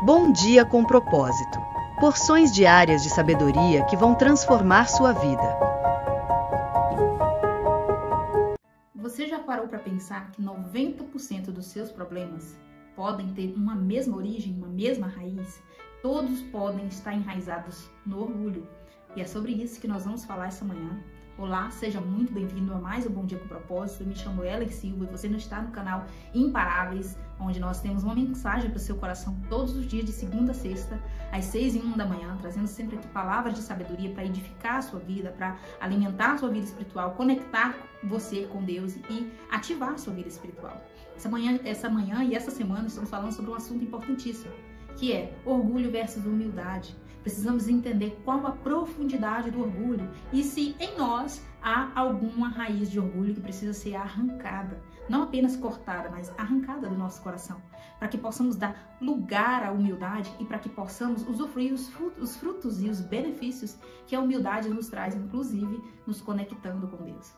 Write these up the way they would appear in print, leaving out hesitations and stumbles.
Bom dia com propósito. Porções diárias de sabedoria que vão transformar sua vida. Você já parou para pensar que 90% dos seus problemas podem ter uma mesma origem, uma mesma raiz? Todos podem estar enraizados no orgulho. E é sobre isso que nós vamos falar essa manhã. Olá, seja muito bem-vindo a mais um Bom Dia com Propósito. Eu me chamo Ellen Silva e você não está no canal Imparáveis, onde nós temos uma mensagem para o seu coração todos os dias de segunda a sexta, às 6h01 da manhã, trazendo sempre aqui palavras de sabedoria para edificar a sua vida, para alimentar a sua vida espiritual, conectar você com Deus e ativar a sua vida espiritual. Essa manhã e essa semana estamos falando sobre um assunto importantíssimo, que é orgulho versus humildade. Precisamos entender qual a profundidade do orgulho e se em nós há alguma raiz de orgulho que precisa ser arrancada, não apenas cortada, mas arrancada do nosso coração, para que possamos dar lugar à humildade e para que possamos usufruir os frutos e os benefícios que a humildade nos traz, inclusive nos conectando com Deus.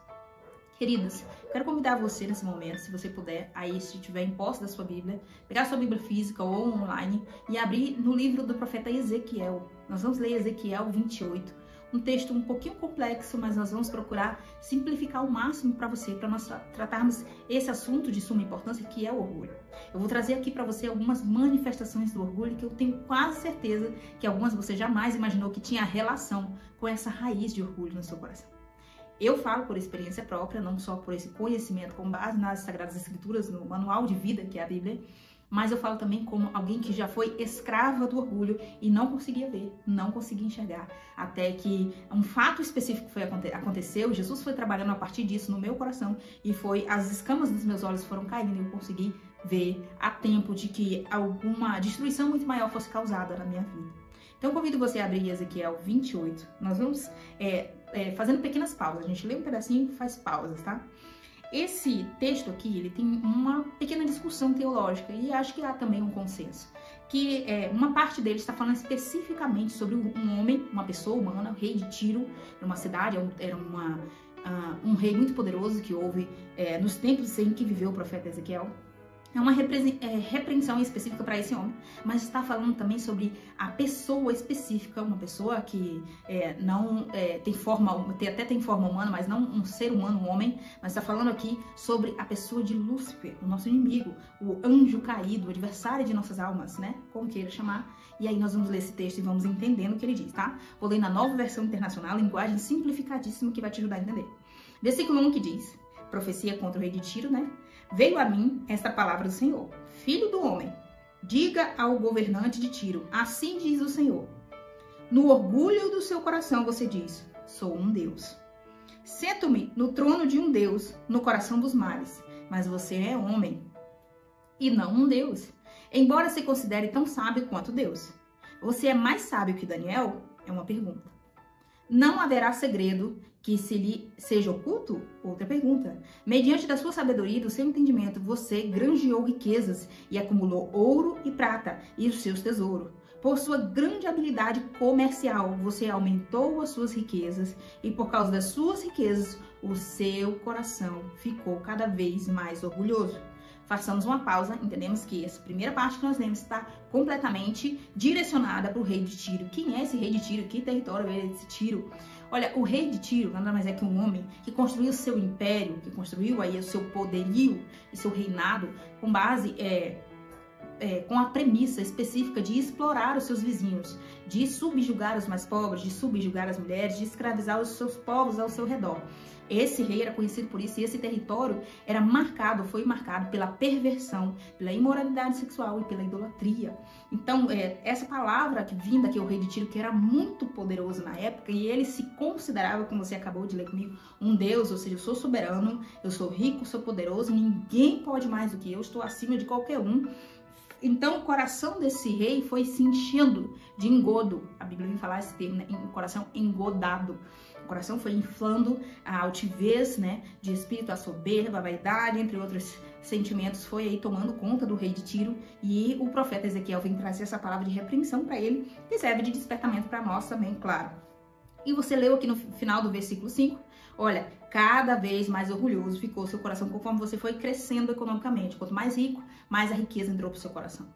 Queridos, quero convidar você nesse momento, se você puder, aí se estiver em posse da sua Bíblia, pegar sua Bíblia física ou online e abrir no livro do profeta Ezequiel. Nós vamos ler Ezequiel 28, um texto um pouquinho complexo, mas nós vamos procurar simplificar ao máximo para você, para nós tratarmos esse assunto de suma importância, que é o orgulho. Eu vou trazer aqui para você algumas manifestações do orgulho que eu tenho quase certeza que algumas você jamais imaginou que tinha relação com essa raiz de orgulho no seu coração. Eu falo por experiência própria, não só por esse conhecimento com base nas Sagradas Escrituras, no manual de vida que é a Bíblia, mas eu falo também como alguém que já foi escrava do orgulho e não conseguia ver, não conseguia enxergar, até que um fato específico aconteceu, Jesus foi trabalhando a partir disso no meu coração e as escamas dos meus olhos foram caindo e eu consegui ver a tempo de que alguma destruição muito maior fosse causada na minha vida. Então eu convido você a abrir Ezequiel 28. Nós vamos fazendo pequenas pausas. A gente lê um pedacinho e faz pausas, tá? Esse texto aqui, ele tem uma pequena discussão teológica e acho que há também um consenso. Que uma parte dele está falando especificamente sobre um homem, uma pessoa humana, o rei de Tiro, numa cidade, era um rei muito poderoso que houve nos tempos em que viveu o profeta Ezequiel. É uma repreensão específica para esse homem, mas está falando também sobre a pessoa específica, uma pessoa que não tem forma, até tem forma humana, mas não um ser humano, um homem, mas está falando aqui sobre a pessoa de Lúcifer, o nosso inimigo, o anjo caído, o adversário de nossas almas, né? Como queira chamar. E aí nós vamos ler esse texto e vamos entendendo o que ele diz, tá? Vou ler na Nova Versão Internacional, linguagem simplificadíssima que vai te ajudar a entender. Versículo 1 que diz, profecia contra o rei de Tiro, né? Veio a mim esta palavra do Senhor. Filho do homem, diga ao governante de Tiro, assim diz o Senhor. No orgulho do seu coração você diz, sou um Deus. Sento-me no trono de um Deus, no coração dos mares, mas você é homem e não um Deus. Embora se considere tão sábio quanto Deus. Você é mais sábio que Daniel? É uma pergunta. Não haverá segredo que se lhe seja oculto? Outra pergunta. Mediante da sua sabedoria e do seu entendimento, você granjeou riquezas e acumulou ouro e prata e os seus tesouros. Por sua grande habilidade comercial, você aumentou as suas riquezas e por causa das suas riquezas, o seu coração ficou cada vez mais orgulhoso. Façamos uma pausa, entendemos que essa primeira parte que nós lemos está completamente direcionada para o rei de Tiro. Quem é esse rei de Tiro? Que território é esse Tiro? Olha, o rei de Tiro nada mais é que um homem que construiu o seu império, que construiu aí o seu poderio e seu reinado com base com a premissa específica de explorar os seus vizinhos, de subjugar os mais pobres, de subjugar as mulheres, de escravizar os seus povos ao seu redor. Esse rei era conhecido por isso e esse território foi marcado pela perversão, pela imoralidade sexual e pela idolatria. Então, essa palavra que vinda aqui, o rei de Tiro, que era muito poderoso na época, e ele se considerava, como você acabou de ler comigo, um Deus, ou seja, eu sou soberano, eu sou rico, sou poderoso, ninguém pode mais do que eu, estou acima de qualquer um. Então, o coração desse rei foi se enchendo de engodo. A Bíblia vem falar esse termo, né? Coração engodado. O coração foi inflando a altivez, né? De espírito, a soberba, a vaidade, entre outros sentimentos, foi aí tomando conta do rei de Tiro. E o profeta Ezequiel vem trazer essa palavra de repreensão para ele, que serve de despertamento para nós também, claro. E você leu aqui no final do versículo 5, olha, cada vez mais orgulhoso ficou seu coração conforme você foi crescendo economicamente. Quanto mais rico, mais a riqueza entrou para o seu coração.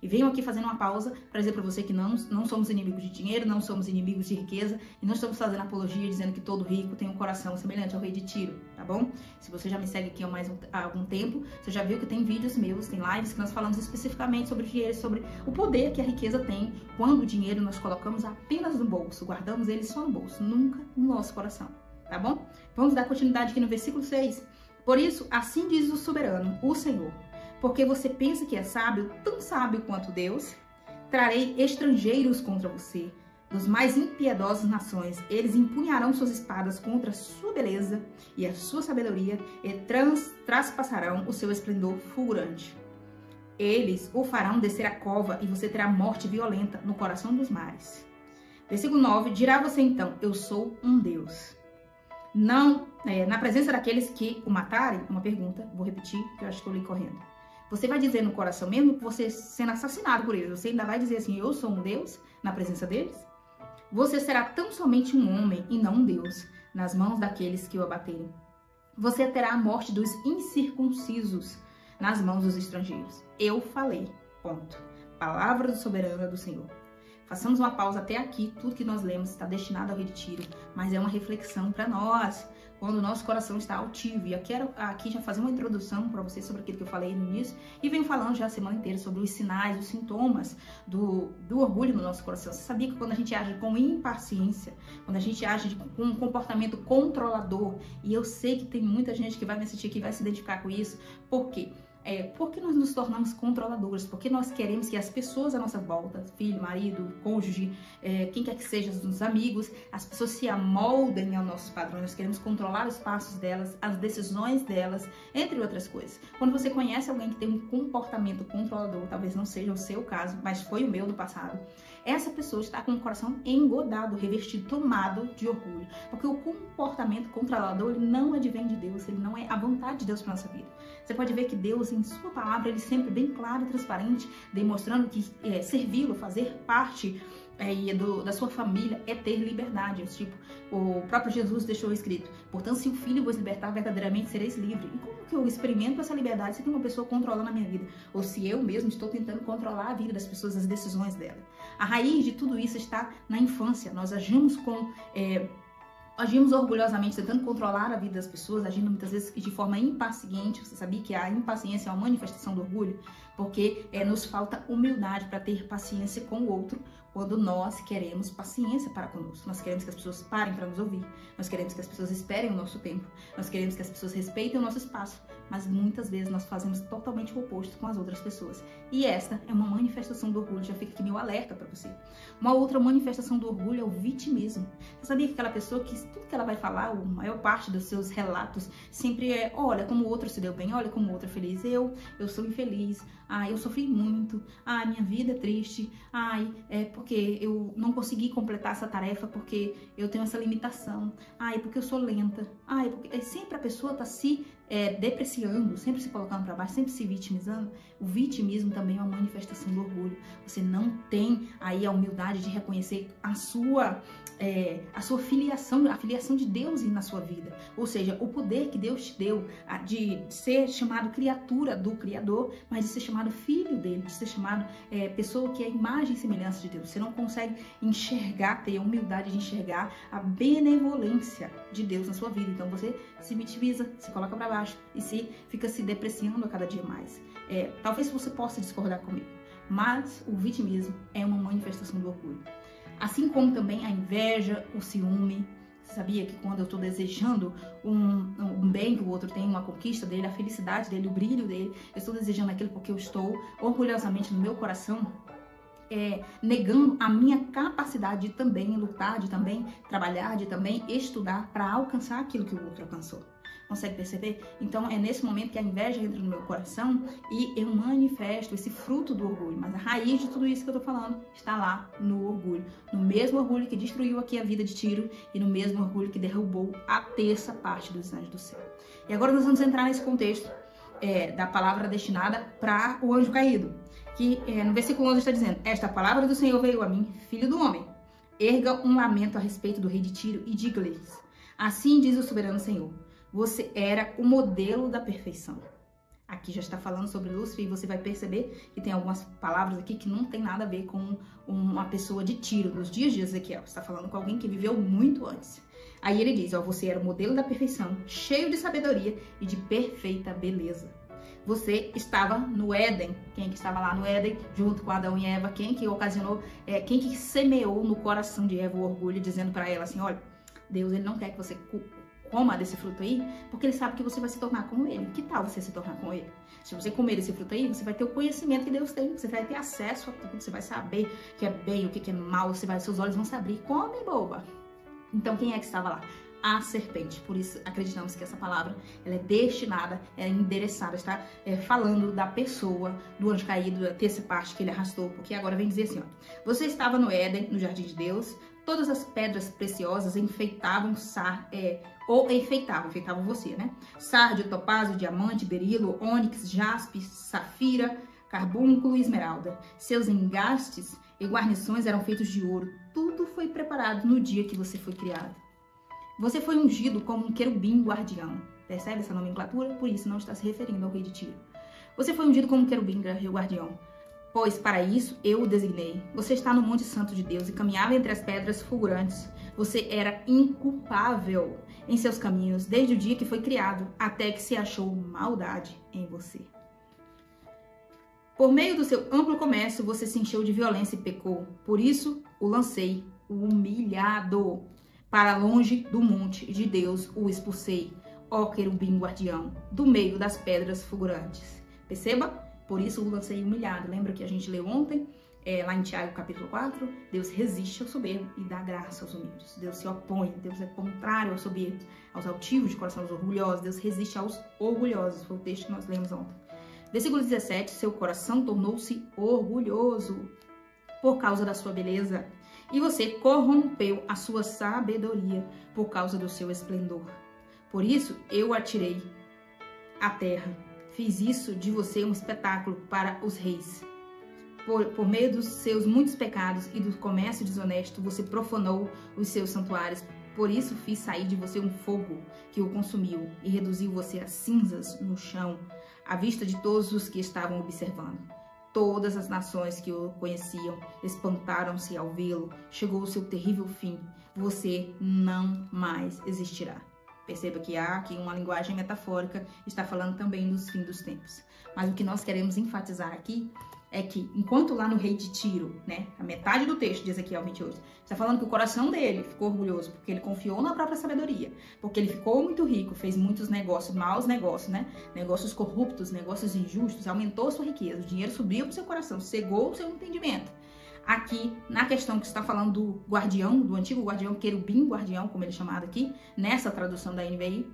E venho aqui fazendo uma pausa para dizer para você que não somos inimigos de dinheiro, não somos inimigos de riqueza, e não estamos fazendo apologia dizendo que todo rico tem um coração semelhante ao rei de Tiro, tá bom? Se você já me segue aqui há algum tempo, você já viu que tem vídeos meus, tem lives que nós falamos especificamente sobre dinheiro, sobre o poder que a riqueza tem quando o dinheiro nós colocamos apenas no bolso, guardamos ele só no bolso, nunca no nosso coração, tá bom? Vamos dar continuidade aqui no versículo 6. Por isso, assim diz o soberano, o Senhor, porque você pensa que é sábio, tão sábio quanto Deus, trarei estrangeiros contra você, dos mais impiedosos nações. Eles empunharão suas espadas contra a sua beleza e a sua sabedoria e traspassarão o seu esplendor fulgurante. Eles o farão descer a cova e você terá morte violenta no coração dos mares. Versículo 9, dirá você então, eu sou um Deus. Não, na presença daqueles que o matarem, uma pergunta, vou repetir, que eu acho que eu li correndo. Você vai dizer no coração, mesmo que você sendo assassinado por eles, você ainda vai dizer assim, eu sou um Deus na presença deles? Você será tão somente um homem e não um Deus nas mãos daqueles que o abaterem. Você terá a morte dos incircuncisos nas mãos dos estrangeiros. Eu falei, ponto. Palavra do soberano do Senhor. Façamos uma pausa até aqui, tudo que nós lemos está destinado ao rei de Tiro, mas é uma reflexão para nós, quando o nosso coração está altivo. E eu quero aqui já fazer uma introdução para vocês sobre aquilo que eu falei no início, e venho falando já a semana inteira sobre os sinais, os sintomas do orgulho no nosso coração. Você sabia que quando a gente age com impaciência, quando a gente age com um comportamento controlador, e eu sei que tem muita gente que vai me assistir aqui e vai se identificar com isso, por quê? Porque nós nos tornamos controladores, porque nós queremos que as pessoas à nossa volta, filho, marido, cônjuge, quem quer que seja, os amigos, as pessoas se amoldem aos nossos padrões. Nós queremos controlar os passos delas, as decisões delas, entre outras coisas. Quando você conhece alguém que tem um comportamento controlador, talvez não seja o seu caso, mas foi o meu do passado, essa pessoa está com o coração engodado, revestido, tomado de orgulho. Porque o comportamento controlador, ele não advém de Deus, ele não é a vontade de Deus para nossa vida. Você pode ver que Deus, em sua palavra, ele sempre bem claro e transparente, demonstrando que servi-lo, fazer parte da sua família é ter liberdade. Tipo, o próprio Jesus deixou escrito, portanto, se o Filho vos libertar, verdadeiramente sereis livres. E como que eu experimento essa liberdade se tem uma pessoa controlando a minha vida? Ou se eu mesmo estou tentando controlar a vida das pessoas, as decisões dela? A raiz de tudo isso está na infância. Nós agimos orgulhosamente, tentando controlar a vida das pessoas, agindo muitas vezes de forma impaciente. Você sabia que a impaciência é uma manifestação do orgulho? Porque nos falta humildade para ter paciência com o outro, quando nós queremos paciência para conosco. Nós queremos que as pessoas parem para nos ouvir, nós queremos que as pessoas esperem o nosso tempo, nós queremos que as pessoas respeitem o nosso espaço, mas muitas vezes nós fazemos totalmente o oposto com as outras pessoas. E esta é uma manifestação do orgulho, já fica aqui meu alerta para você. Uma outra manifestação do orgulho é o vitimismo. Você sabia que aquela pessoa que tudo que ela vai falar, a maior parte dos seus relatos, sempre é, olha como o outro se deu bem, olha como o outro é feliz, eu sou infeliz, eu sofri muito, minha vida é triste, porque eu não consegui completar essa tarefa porque eu tenho essa limitação, porque eu sou lenta, porque sempre a pessoa está se depreciando, sempre se colocando para baixo, sempre se vitimizando. O vitimismo também é uma manifestação do orgulho. Você não tem aí a humildade de reconhecer a sua filiação, a filiação de Deus na sua vida, ou seja, o poder que Deus te deu de ser chamado criatura do Criador, mas de ser chamado filho dele, de ser chamado pessoa que é a imagem e semelhança de Deus. Você não consegue enxergar, ter a humildade de enxergar a benevolência de Deus na sua vida, então você se vitimiza, se coloca para baixo e fica se depreciando a cada dia mais. Talvez você possa discordar comigo, mas o vitimismo é uma manifestação do orgulho. Assim como também a inveja, o ciúme. Você sabia que quando eu estou desejando um bem que o outro tem, uma conquista dele, a felicidade dele, o brilho dele, eu estou desejando aquilo porque eu estou orgulhosamente no meu coração negando a minha capacidade de também lutar, de também trabalhar, de também estudar para alcançar aquilo que o outro alcançou. Consegue perceber? Então é nesse momento que a inveja entra no meu coração e eu manifesto esse fruto do orgulho. Mas a raiz de tudo isso que eu tô falando está lá no orgulho. No mesmo orgulho que destruiu aqui a vida de Tiro e no mesmo orgulho que derrubou a terça parte dos anjos do céu. E agora nós vamos entrar nesse contexto da palavra destinada para o anjo caído. Que no versículo 11 está dizendo, esta palavra do Senhor veio a mim, filho do homem. Erga um lamento a respeito do rei de Tiro e diga-lhes, assim diz o soberano Senhor. Você era o modelo da perfeição. Aqui já está falando sobre Lúcifer e você vai perceber que tem algumas palavras aqui que não tem nada a ver com uma pessoa de Tiro, nos dias de Ezequiel. Está falando com alguém que viveu muito antes. Aí ele diz, ó, você era o modelo da perfeição, cheio de sabedoria e de perfeita beleza. Você estava no Éden. Quem que estava lá no Éden, junto com Adão e Eva? Quem que ocasionou, quem que semeou no coração de Eva o orgulho, dizendo para ela assim, olha, Deus ele não quer que você coma desse fruto aí, porque ele sabe que você vai se tornar como ele. Que tal você se tornar como ele? Se você comer desse fruto aí, você vai ter o conhecimento que Deus tem, você vai ter acesso a tudo, você vai saber o que é bem, o que é mal, seus olhos vão se abrir. Come, boba! Então, quem é que estava lá? A serpente. Por isso, acreditamos que essa palavra ela é destinada, é endereçada, está falando da pessoa, do anjo caído, da terceira parte que ele arrastou, porque agora vem dizer assim, ó, você estava no Éden, no jardim de Deus, todas as pedras preciosas enfeitavam enfeitavam você, né? Sárdio, topázio, diamante, berilo, ônix, jaspe, safira, carbúnculo e esmeralda. Seus engastes e guarnições eram feitos de ouro. Tudo foi preparado no dia que você foi criado. Você foi ungido como um querubim guardião. Percebe essa nomenclatura? Por isso não está se referindo ao rei de Tiro. Você foi ungido como um querubim guardião. Pois para isso eu o designei. Você está no Monte Santo de Deus e caminhava entre as pedras fulgurantes. Você era inculpável em seus caminhos desde o dia que foi criado, até que se achou maldade em você. Por meio do seu amplo comércio, você se encheu de violência e pecou. Por isso o lancei, o humilhado, para longe do monte de Deus o expulsei, ó querubim guardião, do meio das pedras fulgurantes. Perceba? Por isso o lancei humilhado. Lembra que a gente leu ontem, lá em Tiago capítulo 4? Deus resiste ao soberbo e dá graça aos humildes. Deus se opõe, Deus é contrário aos soberbos, aos altivos de coração, aos orgulhosos. Deus resiste aos orgulhosos. Foi o texto que nós lemos ontem. Versículo 17, seu coração tornou-se orgulhoso por causa da sua beleza, e você corrompeu a sua sabedoria por causa do seu esplendor. Por isso eu atirei à terra. Fiz isso de você um espetáculo para os reis. Por meio dos seus muitos pecados e do comércio desonesto, você profanou os seus santuários. Por isso fiz sair de você um fogo que o consumiu e reduziu você a cinzas no chão, à vista de todos os que estavam observando. Todas as nações que o conheciam espantaram-se ao vê-lo. Chegou o seu terrível fim. Você não mais existirá. Perceba que há aqui uma linguagem metafórica, está falando também dos fins dos tempos. Mas o que nós queremos enfatizar aqui é que, enquanto lá no rei de Tiro, né, a metade do texto de Ezequiel 28, está falando que o coração dele ficou orgulhoso, porque ele confiou na própria sabedoria, porque ele ficou muito rico, fez muitos negócios, maus negócios, né, negócios corruptos, negócios injustos, aumentou a sua riqueza, o dinheiro subiu para o seu coração, cegou o seu entendimento. Aqui, na questão que está falando do guardião, do antigo guardião, querubim guardião, como ele é chamado aqui, nessa tradução da NVI,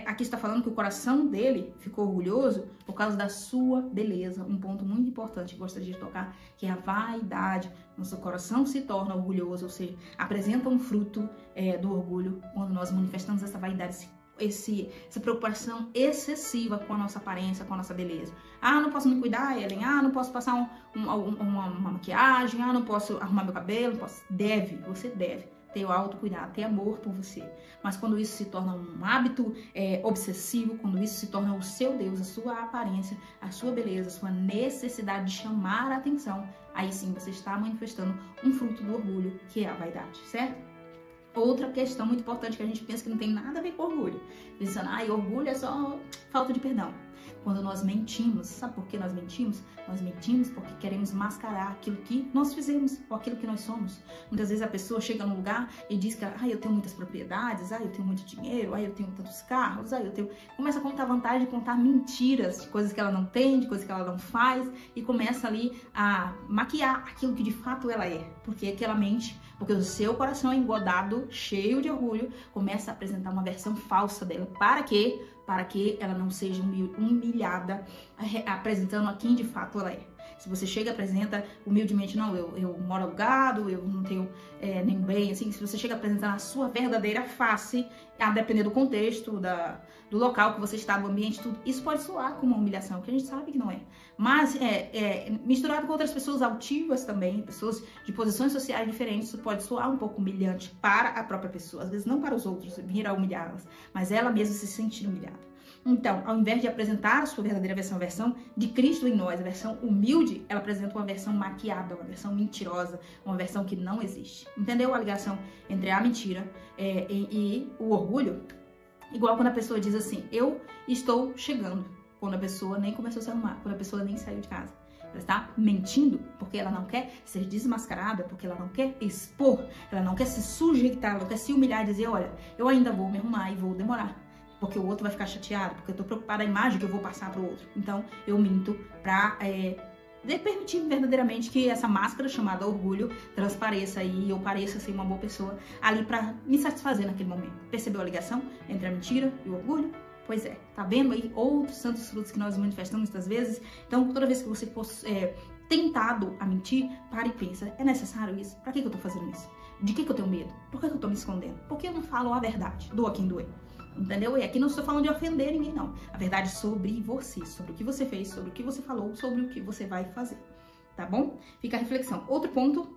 aqui está falando que o coração dele ficou orgulhoso por causa da sua beleza. Um ponto muito importante que gostaria de tocar, que é a vaidade. Nosso coração se torna orgulhoso, ou seja, apresenta um fruto do orgulho quando nós manifestamos essa vaidade, essa preocupação excessiva com a nossa aparência, com a nossa beleza. Ah, não posso me cuidar, Ellen. Ah, não posso passar uma maquiagem. Ah, não posso arrumar meu cabelo. Não posso. Você deve ter o autocuidado, ter amor por você. Mas quando isso se torna um hábito obsessivo, quando isso se torna o seu Deus, a sua aparência, a sua beleza, a sua necessidade de chamar a atenção, aí sim você está manifestando um fruto do orgulho, que é a vaidade, certo? Outra questão muito importante que a gente pensa que não tem nada a ver com orgulho. Pensando, orgulho é só falta de perdão. Quando nós mentimos, sabe por que nós mentimos? Nós mentimos porque queremos mascarar aquilo que nós fizemos ou aquilo que nós somos. Muitas vezes a pessoa chega num lugar e diz que eu tenho muitas propriedades, eu tenho muito dinheiro, eu tenho tantos carros, eu tenho... Começa a contar vantagem, contar mentiras de coisas que ela não tem, de coisas que ela não faz, e começa ali a maquiar aquilo que de fato ela é. Porque que ela mente, porque o seu coração é engodado, cheio de orgulho, começa a apresentar uma versão falsa dela. Para quê? Para que ela não seja humilhada, apresentando a quem de fato ela é. Se você chega e apresenta humildemente, não, eu moro alugado, eu não tenho nem bem, assim, se você chega apresentando a sua verdadeira face, a depender do contexto, do local que você está, do ambiente, tudo, isso pode soar como uma humilhação, que a gente sabe que não é. Mas misturado com outras pessoas altivas também, pessoas de posições sociais diferentes, isso pode soar um pouco humilhante para a própria pessoa, às vezes não para os outros, vir a humilhá-las, mas ela mesma se sentir humilhada. Então, ao invés de apresentar a sua verdadeira versão, a versão de Cristo em nós, a versão humilde, ela apresenta uma versão maquiada, uma versão mentirosa, uma versão que não existe. Entendeu a ligação entre a mentira e o orgulho? Igual quando a pessoa diz assim, eu estou chegando, quando a pessoa nem começou a se arrumar, quando a pessoa nem saiu de casa. Ela está mentindo porque ela não quer ser desmascarada, porque ela não quer expor, ela não quer se sujeitar, ela não quer se humilhar e dizer, olha, eu ainda vou me arrumar e vou demorar. Porque o outro vai ficar chateado, porque eu tô preocupada com a imagem que eu vou passar pro outro. Então, eu minto pra permitir verdadeiramente que essa máscara chamada orgulho transpareça e eu pareça ser uma boa pessoa ali pra me satisfazer naquele momento. Percebeu a ligação entre a mentira e o orgulho? Pois é, tá vendo aí outros santos frutos que nós manifestamos muitas vezes? Então, toda vez que você for tentado a mentir, para e pensa, é necessário isso? Pra que eu tô fazendo isso? De que eu tenho medo? Por que eu tô me escondendo? Por que eu não falo a verdade? Doa quem doer. Entendeu? E aqui não estou falando de ofender ninguém, não. A verdade é sobre você, sobre o que você fez, sobre o que você falou, sobre o que você vai fazer. Tá bom? Fica a reflexão. Outro ponto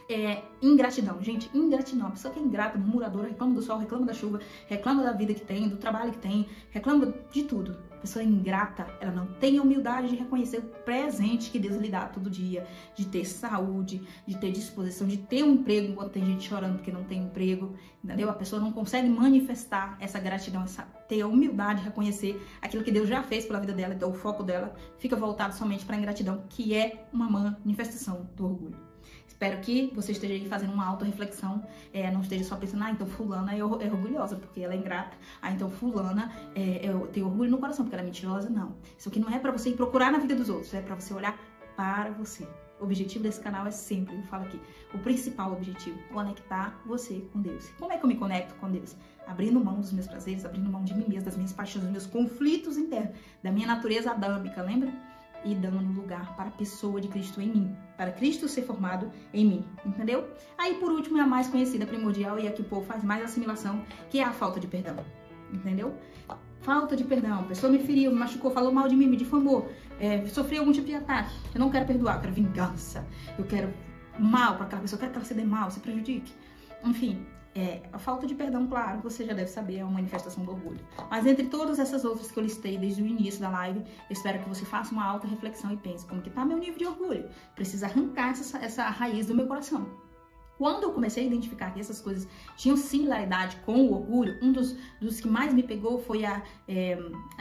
é ingratidão. Gente, ingratidão. A pessoa que é ingrata, murmuradora, reclama do sol, reclama da chuva, reclama da vida que tem, do trabalho que tem, reclama de tudo. A pessoa ingrata, ela não tem a humildade de reconhecer o presente que Deus lhe dá todo dia, de ter saúde, de ter disposição, de ter um emprego enquanto tem gente chorando porque não tem emprego, entendeu? A pessoa não consegue manifestar essa gratidão, ter a humildade de reconhecer aquilo que Deus já fez pela vida dela, então o foco dela fica voltado somente para a ingratidão, que é uma manifestação do orgulho. Espero que você esteja aí fazendo uma auto-reflexão, não esteja só pensando, então fulana é orgulhosa porque ela é ingrata, então fulana tem orgulho no coração porque ela é mentirosa. Não, isso aqui não é pra você ir procurar na vida dos outros, é pra você olhar para você. O objetivo desse canal é sempre, eu falo aqui, o principal objetivo, conectar você com Deus. Como é que eu me conecto com Deus? Abrindo mão dos meus prazeres, abrindo mão de mim mesma, das minhas paixões, dos meus conflitos internos, da minha natureza adâmica, lembra? E dando lugar para a pessoa de Cristo em mim, para Cristo ser formado em mim, entendeu? Aí, por último, é a mais conhecida, primordial, e a que o povo faz mais assimilação, que é a falta de perdão, entendeu? Falta de perdão, a pessoa me feriu, me machucou, falou mal de mim, me difamou, sofreu algum tipo de ataque, eu não quero perdoar, eu quero vingança, eu quero mal para aquela pessoa, eu quero que ela se dê mal, se prejudique, enfim. A falta de perdão, claro, você já deve saber, é uma manifestação do orgulho. Mas entre todas essas outras que eu listei desde o início da live, eu espero que você faça uma alta reflexão e pense, como que tá meu nível de orgulho? Preciso arrancar essa raiz do meu coração. Quando eu comecei a identificar que essas coisas tinham similaridade com o orgulho, um dos que mais me pegou foi a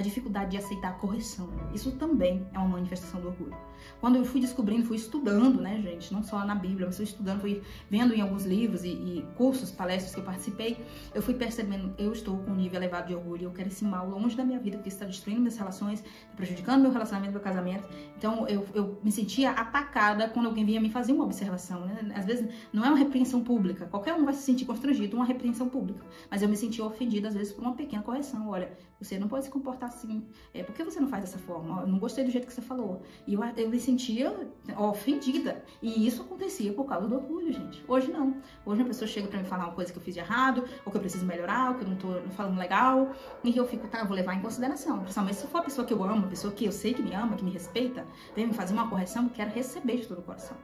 dificuldade de aceitar a correção. Isso também é uma manifestação do orgulho. Quando eu fui descobrindo, fui estudando, né, gente, não só na Bíblia, mas fui estudando, fui vendo em alguns livros e cursos, palestras que eu participei, eu fui percebendo, eu estou com um nível elevado de orgulho, eu quero esse mal longe da minha vida, porque está destruindo minhas relações, está prejudicando meu relacionamento, meu casamento. Então, eu me sentia atacada quando alguém vinha me fazer uma observação, né? Às vezes, não é uma repreensão pública, qualquer um vai se sentir constrangido, uma repreensão pública, mas eu me sentia ofendida, às vezes, por uma pequena correção. Olha, você não pode se comportar assim, por que você não faz dessa forma? Eu não gostei do jeito que você falou. E eu me sentia ofendida, e isso acontecia por causa do orgulho, gente. Hoje não. Hoje a pessoa chega pra me falar uma coisa que eu fiz de errado, ou que eu preciso melhorar, ou que eu não tô falando legal, e eu fico, tá, eu vou levar em consideração. Principalmente se for a pessoa que eu amo, a pessoa que eu sei que me ama, que me respeita, vem me fazer uma correção, eu quero receber de todo o coração.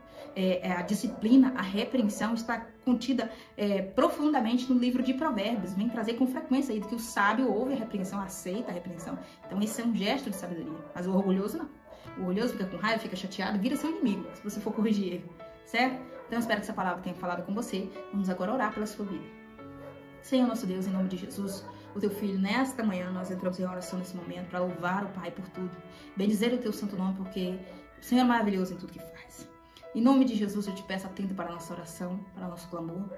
A disciplina, a repreensão está contida profundamente no livro de Provérbios. Vem trazer com frequência aí que o sábio ouve a repreensão, aceita a repreensão. Então esse é um gesto de sabedoria. Mas o orgulhoso não. O orgulhoso fica com raiva, fica chateado, vira seu inimigo, se você for corrigir ele, certo? Então eu espero que essa palavra tenha falado com você. Vamos agora orar pela sua vida. Senhor nosso Deus, em nome de Jesus, o teu Filho, nesta manhã nós entramos em oração nesse momento para louvar o Pai por tudo, bendizer o teu santo nome, porque o Senhor é maravilhoso em tudo que faz. Em nome de Jesus, eu te peço, atenta para a nossa oração, para o nosso clamor,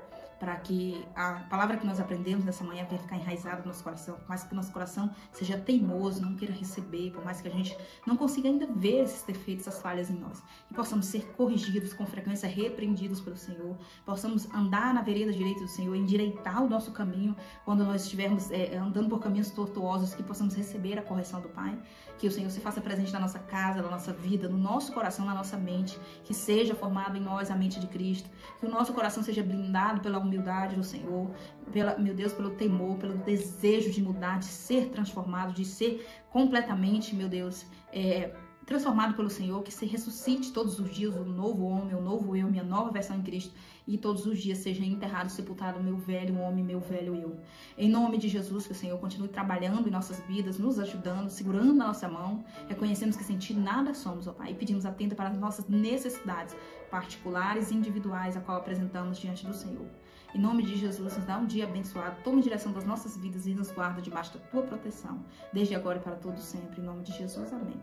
para que a palavra que nós aprendemos nessa manhã venha ficar enraizada no nosso coração, por mais que o nosso coração seja teimoso, não queira receber, por mais que a gente não consiga ainda ver esses defeitos, essas falhas em nós, que possamos ser corrigidos com frequência, repreendidos pelo Senhor, possamos andar na vereda direita do Senhor, endireitar o nosso caminho, quando nós estivermos andando por caminhos tortuosos, que possamos receber a correção do Pai, que o Senhor se faça presente na nossa casa, na nossa vida, no nosso coração, na nossa mente, que seja formado em nós a mente de Cristo, que o nosso coração seja blindado pela humildade do Senhor, meu Deus, pelo temor, pelo desejo de mudar, de ser transformado, de ser completamente, meu Deus, transformado pelo Senhor, que se ressuscite todos os dias o novo homem, o novo eu, minha nova versão em Cristo, e todos os dias seja enterrado, sepultado o meu velho homem, meu velho eu. Em nome de Jesus, que o Senhor continue trabalhando em nossas vidas, nos ajudando, segurando na nossa mão, reconhecemos que sem Ti nada somos, ó Pai, e pedimos atento para as nossas necessidades particulares e individuais, a qual apresentamos diante do Senhor. Em nome de Jesus, nos dá um dia abençoado, toma a direção das nossas vidas e nos guarda debaixo da Tua proteção, desde agora e para todo sempre. Em nome de Jesus, amém.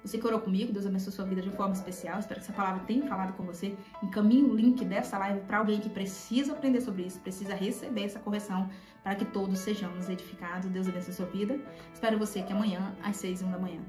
Você que orou comigo, Deus abençoe sua vida de forma especial. Espero que essa palavra tenha falado com você. Encaminhe o link dessa live para alguém que precisa aprender sobre isso, precisa receber essa correção para que todos sejamos edificados. Deus abençoe sua vida. Espero você aqui amanhã às 6h da manhã.